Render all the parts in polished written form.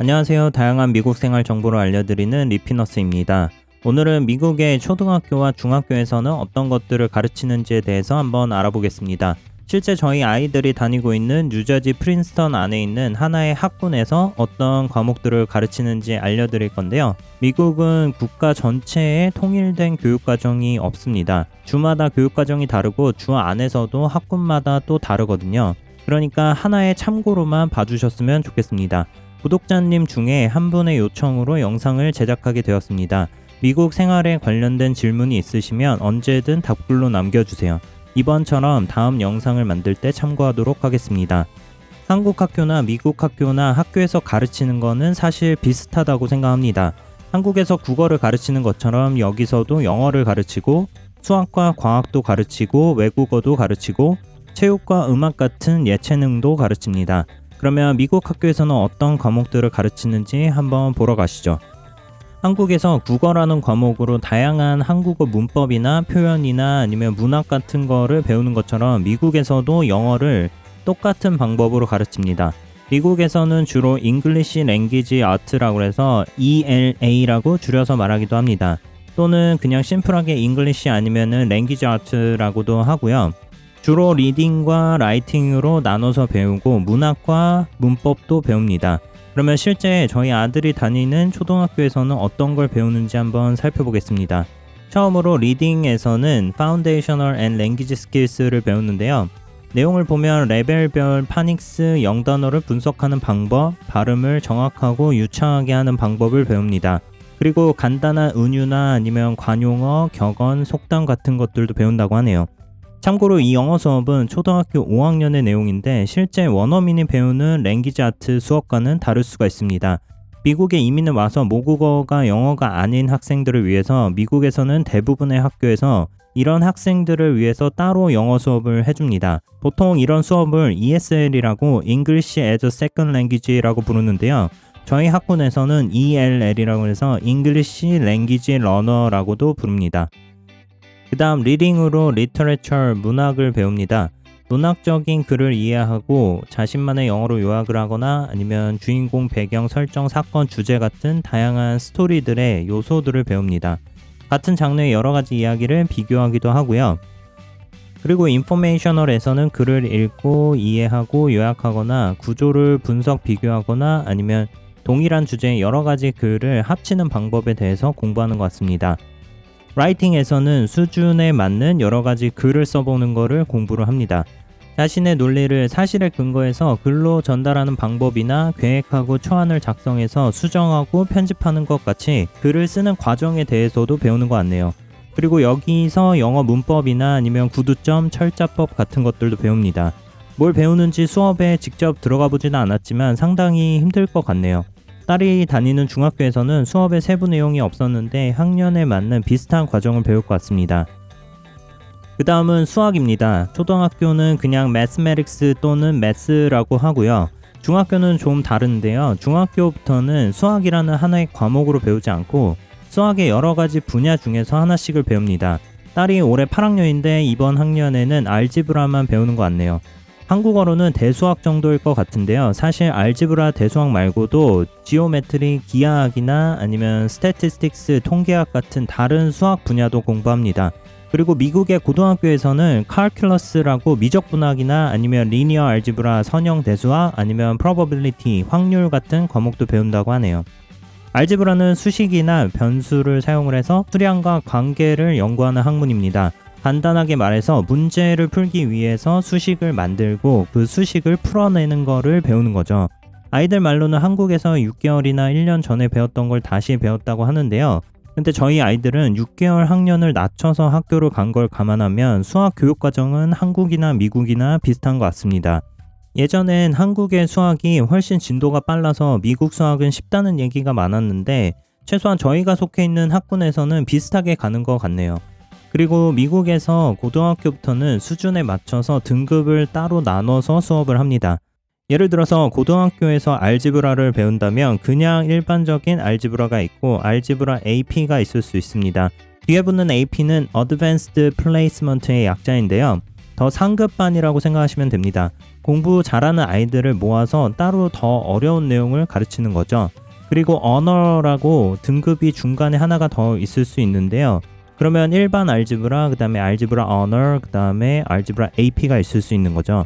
안녕하세요. 다양한 미국 생활 정보를 알려드리는 리피너스입니다. 오늘은 미국의 초등학교와 중학교에서는 어떤 것들을 가르치는지에 대해서 한번 알아보겠습니다. 실제 저희 아이들이 다니고 있는 뉴저지 프린스턴 안에 있는 하나의 학군에서 어떤 과목들을 가르치는지 알려드릴 건데요. 미국은 국가 전체에 통일된 교육과정이 없습니다. 주마다 교육과정이 다르고 주 안에서도 학군마다 또 다르거든요. 그러니까 하나의 참고로만 봐주셨으면 좋겠습니다. 구독자님 중에 한 분의 요청으로 영상을 제작하게 되었습니다. 미국 생활에 관련된 질문이 있으시면 언제든 답글로 남겨주세요. 이번처럼 다음 영상을 만들 때 참고하도록 하겠습니다. 한국 학교나 미국 학교나 학교에서 가르치는 거는 사실 비슷하다고 생각합니다. 한국에서 국어를 가르치는 것처럼 여기서도 영어를 가르치고 수학과 과학도 가르치고 외국어도 가르치고 체육과 음악 같은 예체능도 가르칩니다. 그러면 미국 학교에서는 어떤 과목들을 가르치는지 한번 보러 가시죠. 한국에서 국어라는 과목으로 다양한 한국어 문법이나 표현이나 아니면 문학 같은 거를 배우는 것처럼 미국에서도 영어를 똑같은 방법으로 가르칩니다. 미국에서는 주로 English Language Art라고 해서 ELA라고 줄여서 말하기도 합니다. 또는 그냥 심플하게 English 아니면은 Language Art라고도 하고요. 주로 리딩과 라이팅으로 나눠서 배우고 문학과 문법도 배웁니다. 그러면 실제 저희 아들이 다니는 초등학교에서는 어떤 걸 배우는지 한번 살펴보겠습니다. 처음으로 리딩에서는 Foundational and Language Skills를 배우는데요. 내용을 보면 레벨별 파닉스 영단어를 분석하는 방법, 발음을 정확하고 유창하게 하는 방법을 배웁니다. 그리고 간단한 은유나 아니면 관용어, 격언, 속담 같은 것들도 배운다고 하네요. 참고로 이 영어 수업은 초등학교 5학년의 내용인데 실제 원어민이 배우는 랭귀지 아트 수업과는 다를 수가 있습니다. 미국에 이민을 와서 모국어가 영어가 아닌 학생들을 위해서 미국에서는 대부분의 학교에서 이런 학생들을 위해서 따로 영어 수업을 해줍니다. 보통 이런 수업을 ESL이라고 English as a Second Language라고 부르는데요. 저희 학군에서는 ELL이라고 해서 English Language Learner라고도 부릅니다. 그 다음 리딩으로 리터레처 문학을 배웁니다. 문학적인 글을 이해하고 자신만의 영어로 요약을 하거나 아니면 주인공 배경, 설정, 사건, 주제 같은 다양한 스토리들의 요소들을 배웁니다. 같은 장르의 여러 가지 이야기를 비교하기도 하고요. 그리고 인포메이셔널에서는 글을 읽고 이해하고 요약하거나 구조를 분석 비교하거나 아니면 동일한 주제의 여러 가지 글을 합치는 방법에 대해서 공부하는 것 같습니다. 라이팅에서는 수준에 맞는 여러 가지 글을 써보는 것을 공부를 합니다. 자신의 논리를 사실에 근거해서 글로 전달하는 방법이나 계획하고 초안을 작성해서 수정하고 편집하는 것 같이 글을 쓰는 과정에 대해서도 배우는 것 같네요. 그리고 여기서 영어 문법이나 아니면 구두점, 철자법 같은 것들도 배웁니다. 뭘 배우는지 수업에 직접 들어가 보지는 않았지만 상당히 힘들 것 같네요. 딸이 다니는 중학교에서는 수업의 세부 내용이 없었는데 학년에 맞는 비슷한 과정을 배울 것 같습니다. 그 다음은 수학입니다. 초등학교는 그냥 Mathematics 또는 Math라고 하고요. 중학교는 좀 다른데요. 중학교부터는 수학이라는 하나의 과목으로 배우지 않고 수학의 여러 가지 분야 중에서 하나씩을 배웁니다. 딸이 올해 8학년인데 이번 학년에는 알지브라만 배우는 것 같네요. 한국어로는 대수학 정도일 것 같은데요. 사실 알지브라 대수학 말고도 지오메트리, 기하학이나 아니면 스태티스틱스, 통계학 같은 다른 수학 분야도 공부합니다. 그리고 미국의 고등학교에서는 칼큘러스라고 미적분학이나 아니면 리니어 알지브라, 선형 대수학, 아니면 프로버빌리티, 확률 같은 과목도 배운다고 하네요. 알지브라는 수식이나 변수를 사용을 해서 수량과 관계를 연구하는 학문입니다. 간단하게 말해서 문제를 풀기 위해서 수식을 만들고 그 수식을 풀어내는 거를 배우는 거죠. 아이들 말로는 한국에서 6개월이나 1년 전에 배웠던 걸 다시 배웠다고 하는데요. 근데 저희 아이들은 6개월 학년을 낮춰서 학교를 간 걸 감안하면 수학 교육 과정은 한국이나 미국이나 비슷한 것 같습니다. 예전엔 한국의 수학이 훨씬 진도가 빨라서 미국 수학은 쉽다는 얘기가 많았는데 최소한 저희가 속해 있는 학군에서는 비슷하게 가는 것 같네요. 그리고 미국에서 고등학교부터는 수준에 맞춰서 등급을 따로 나눠서 수업을 합니다. 예를 들어서 고등학교에서 알지브라를 배운다면 그냥 일반적인 알지브라가 있고 알지브라 AP가 있을 수 있습니다. 뒤에 붙는 AP는 Advanced Placement의 약자인데요. 더 상급반이라고 생각하시면 됩니다. 공부 잘하는 아이들을 모아서 따로 더 어려운 내용을 가르치는 거죠. 그리고 언어라고 등급이 중간에 하나가 더 있을 수 있는데요. 그러면 일반 알지브라, 그 다음에 알지브라 언어, 그 다음에 알지브라 AP가 있을 수 있는 거죠.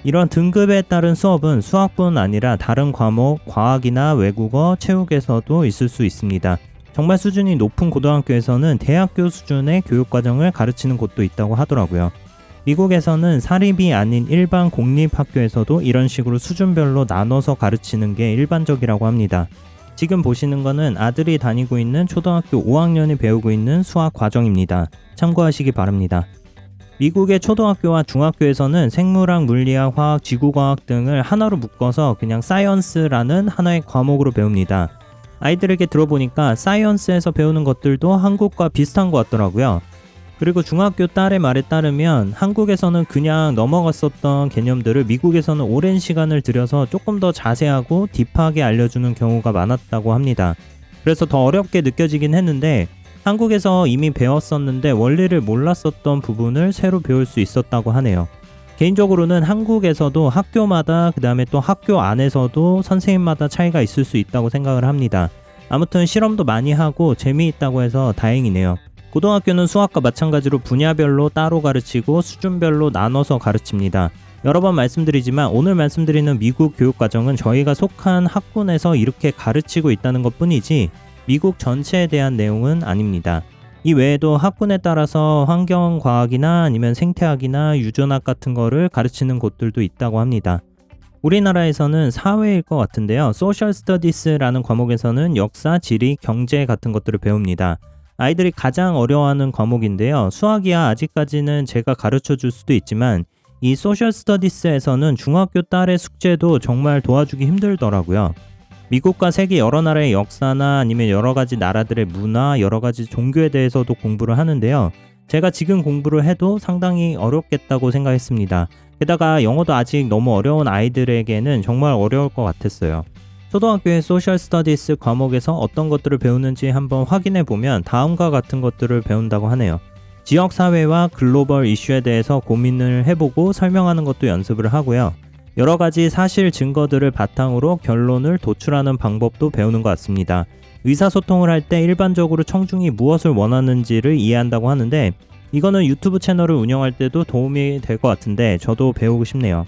이런 등급에 따른 수업은 수학뿐 아니라 다른 과목, 과학이나 외국어, 체육에서도 있을 수 있습니다. 정말 수준이 높은 고등학교에서는 대학교 수준의 교육과정을 가르치는 곳도 있다고 하더라고요. 미국에서는 사립이 아닌 일반 공립학교에서도 이런 식으로 수준별로 나눠서 가르치는 게 일반적이라고 합니다. 지금 보시는 거는 아들이 다니고 있는 초등학교 5학년이 배우고 있는 수학 과정입니다. 참고하시기 바랍니다. 미국의 초등학교와 중학교에서는 생물학, 물리학, 화학, 지구과학 등을 하나로 묶어서 그냥 사이언스라는 하나의 과목으로 배웁니다. 아이들에게 들어보니까 사이언스에서 배우는 것들도 한국과 비슷한 것 같더라고요. 그리고 중학교 딸의 말에 따르면 한국에서는 그냥 넘어갔었던 개념들을 미국에서는 오랜 시간을 들여서 조금 더 자세하고 딥하게 알려주는 경우가 많았다고 합니다. 그래서 더 어렵게 느껴지긴 했는데 한국에서 이미 배웠었는데 원리를 몰랐었던 부분을 새로 배울 수 있었다고 하네요. 개인적으로는 한국에서도 학교마다 그 다음에 또 학교 안에서도 선생님마다 차이가 있을 수 있다고 생각을 합니다. 아무튼 실험도 많이 하고 재미있다고 해서 다행이네요. 고등학교는 수학과 마찬가지로 분야별로 따로 가르치고 수준별로 나눠서 가르칩니다. 여러 번 말씀드리지만 오늘 말씀드리는 미국 교육과정은 저희가 속한 학군에서 이렇게 가르치고 있다는 것 뿐이지 미국 전체에 대한 내용은 아닙니다. 이 외에도 학군에 따라서 환경과학이나 아니면 생태학이나 유전학 같은 거를 가르치는 곳들도 있다고 합니다. 우리나라에서는 사회일 것 같은데요. 소셜 스터디스라는 과목에서는 역사, 지리, 경제 같은 것들을 배웁니다. 아이들이 가장 어려워하는 과목인데요. 수학이야 아직까지는 제가 가르쳐 줄 수도 있지만 이 소셜 스터디스에서는 중학교 딸의 숙제도 정말 도와주기 힘들더라고요. 미국과 세계 여러 나라의 역사나 아니면 여러 가지 나라들의 문화, 여러 가지 종교에 대해서도 공부를 하는데요. 제가 지금 공부를 해도 상당히 어렵겠다고 생각했습니다. 게다가 영어도 아직 너무 어려운 아이들에게는 정말 어려울 것 같았어요. 초등학교의 소셜 스터디스 과목에서 어떤 것들을 배우는지 한번 확인해 보면 다음과 같은 것들을 배운다고 하네요. 지역 사회와 글로벌 이슈에 대해서 고민을 해보고 설명하는 것도 연습을 하고요. 여러 가지 사실 증거들을 바탕으로 결론을 도출하는 방법도 배우는 것 같습니다. 의사소통을 할 때 일반적으로 청중이 무엇을 원하는지를 이해한다고 하는데 이거는 유튜브 채널을 운영할 때도 도움이 될 것 같은데 저도 배우고 싶네요.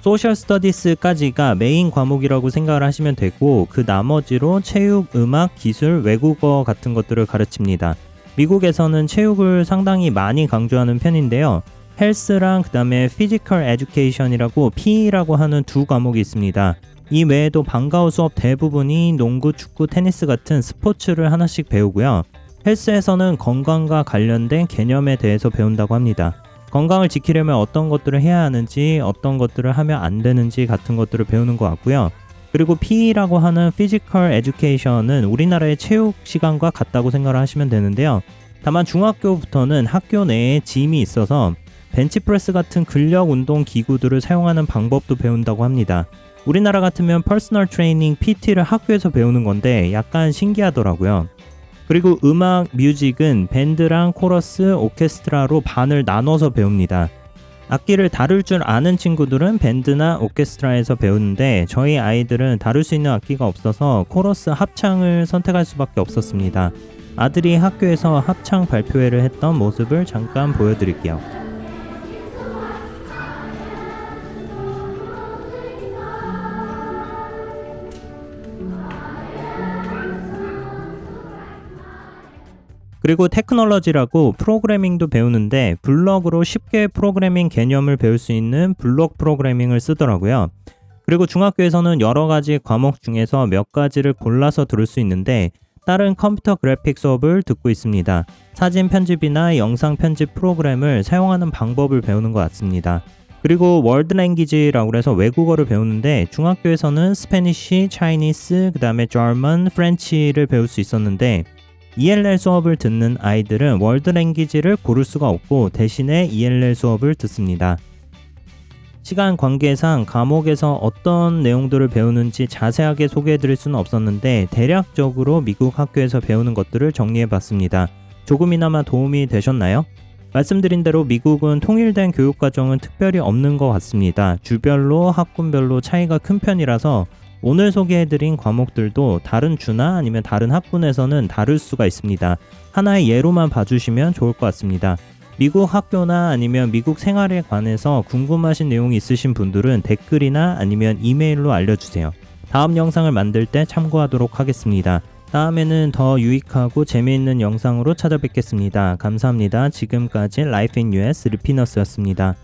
소셜 스터디스까지가 메인 과목이라고 생각을 하시면 되고 그 나머지로 체육, 음악, 기술, 외국어 같은 것들을 가르칩니다. 미국에서는 체육을 상당히 많이 강조하는 편인데요. 헬스랑 그 다음에 피지컬 에듀케이션이라고 PE라고 하는 두 과목이 있습니다. 이 외에도 방과후 수업 대부분이 농구, 축구, 테니스 같은 스포츠를 하나씩 배우고요. 헬스에서는 건강과 관련된 개념에 대해서 배운다고 합니다. 건강을 지키려면 어떤 것들을 해야 하는지, 어떤 것들을 하면 안 되는지 같은 것들을 배우는 것 같고요. 그리고 PE라고 하는 피지컬 에듀케이션은 우리나라의 체육 시간과 같다고 생각을 하시면 되는데요. 다만 중학교부터는 학교 내에 짐이 있어서 벤치프레스 같은 근력 운동 기구들을 사용하는 방법도 배운다고 합니다. 우리나라 같으면 퍼스널 트레이닝 PT를 학교에서 배우는 건데 약간 신기하더라고요. 그리고 음악, 뮤직은 밴드랑 코러스, 오케스트라로 반을 나눠서 배웁니다. 악기를 다룰 줄 아는 친구들은 밴드나 오케스트라에서 배우는데 저희 아이들은 다룰 수 있는 악기가 없어서 코러스 합창을 선택할 수밖에 없었습니다. 아들이 학교에서 합창 발표회를 했던 모습을 잠깐 보여드릴게요. 그리고 테크놀로지라고 프로그래밍도 배우는데 블럭으로 쉽게 프로그래밍 개념을 배울 수 있는 블록 프로그래밍을 쓰더라고요. 그리고 중학교에서는 여러 가지 과목 중에서 몇 가지를 골라서 들을 수 있는데 다른 컴퓨터 그래픽 수업을 듣고 있습니다. 사진 편집이나 영상 편집 프로그램을 사용하는 방법을 배우는 것 같습니다. 그리고 월드 랭귀지라고 해서 외국어를 배우는데 중학교에서는 스페니쉬, 차이니스, 그 다음에 저먼, 프렌치를 배울 수 있었는데 ELL 수업을 듣는 아이들은 월드 랭귀지를 고를 수가 없고 대신에 ELL 수업을 듣습니다. 시간 관계상 과목에서 어떤 내용들을 배우는지 자세하게 소개해드릴 수는 없었는데 대략적으로 미국 학교에서 배우는 것들을 정리해봤습니다. 조금이나마 도움이 되셨나요? 말씀드린 대로 미국은 통일된 교육과정은 특별히 없는 것 같습니다. 주별로 학군별로 차이가 큰 편이라서 오늘 소개해드린 과목들도 다른 주나 아니면 다른 학군에서는 다를 수가 있습니다. 하나의 예로만 봐주시면 좋을 것 같습니다. 미국 학교나 아니면 미국 생활에 관해서 궁금하신 내용이 있으신 분들은 댓글이나 아니면 이메일로 알려주세요. 다음 영상을 만들 때 참고하도록 하겠습니다. 다음에는 더 유익하고 재미있는 영상으로 찾아뵙겠습니다. 감사합니다. 지금까지 Life in US 리피너스였습니다.